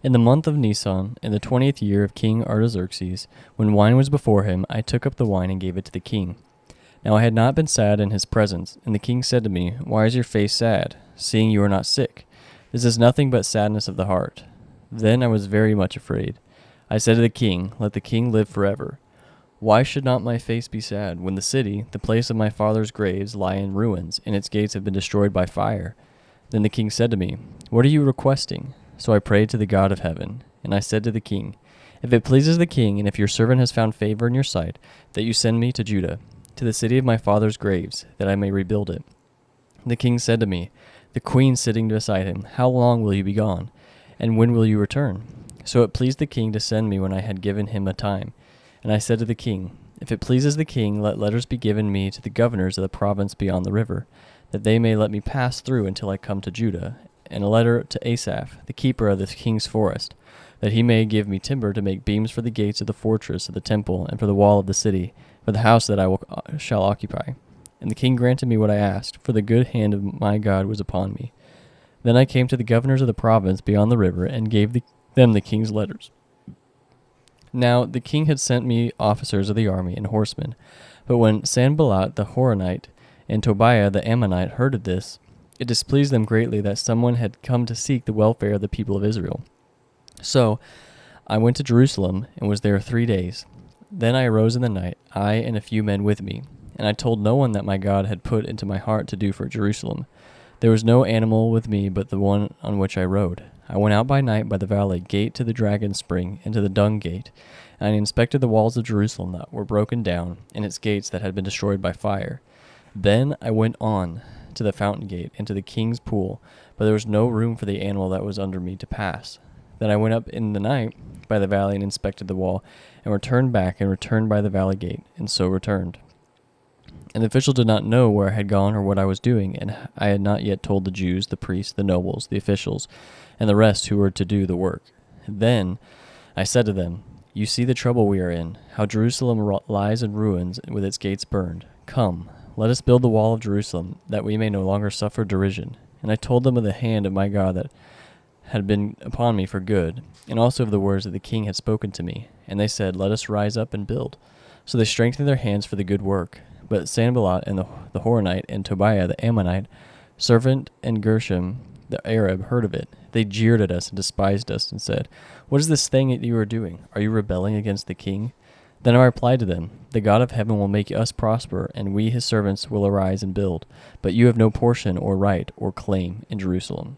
In the month of Nisan, in the 20th year of King Artaxerxes, when wine was before him, I took up the wine and gave it to the king. Now I had not been sad in his presence, and the king said to me, Why is your face sad, seeing you are not sick? This is nothing but sadness of the heart. Then I was very much afraid. I said to the king, Let the king live forever. Why should not my face be sad, when the city, the place of my father's graves, lie in ruins, and its gates have been destroyed by fire? Then the king said to me, What are you requesting? So I prayed to the God of heaven, and I said to the king, If it pleases the king, and if your servant has found favor in your sight, that you send me to Judah, to the city of my father's graves, that I may rebuild it. The king said to me, the queen sitting beside him, How long will you be gone, and when will you return? So it pleased the king to send me when I had given him a time. And I said to the king, If it pleases the king, let letters be given me to the governors of the province beyond the river, that they may let me pass through until I come to Judah, and a letter to Asaph, the keeper of the king's forest, that he may give me timber to make beams for the gates of the fortress of the temple and for the wall of the city, for the house that shall occupy. And the king granted me what I asked, for the good hand of my God was upon me. Then I came to the governors of the province beyond the river, and gave them the king's letters. Now the king had sent me officers of the army and horsemen. But when Sanballat the Horonite and Tobiah the Ammonite heard of this, it displeased them greatly that someone had come to seek the welfare of the people of Israel. So I went to Jerusalem, and was there 3 days. Then I arose in the night, I and a few men with me, and I told no one that my God had put into my heart to do for Jerusalem. There was no animal with me but the one on which I rode. I went out by night by the valley gate to the dragon spring and to the dung gate, and I inspected the walls of Jerusalem that were broken down, and its gates that had been destroyed by fire. Then I went on to the fountain gate and to the king's pool, but there was no room for the animal that was under me to pass. Then I went up in the night by the valley and inspected the wall, and returned back and returned by the valley gate, and so returned. And the official did not know where I had gone or what I was doing, and I had not yet told the Jews, the priests, the nobles, the officials, and the rest who were to do the work. Then I said to them, You see the trouble we are in, how Jerusalem lies in ruins with its gates burned. Come, let us build the wall of Jerusalem, that we may no longer suffer derision. And I told them of the hand of my God that had been upon me for good, and also of the words that the king had spoken to me. And they said, Let us rise up and build. So they strengthened their hands for the good work. But Sanballat and the Horonite and Tobiah the Ammonite, servant and Gershom the Arab heard of it. They jeered at us and despised us and said, What is this thing that you are doing? Are you rebelling against the king? Then I replied to them, The God of heaven will make us prosper, and we his servants will arise and build. But you have no portion or right or claim in Jerusalem.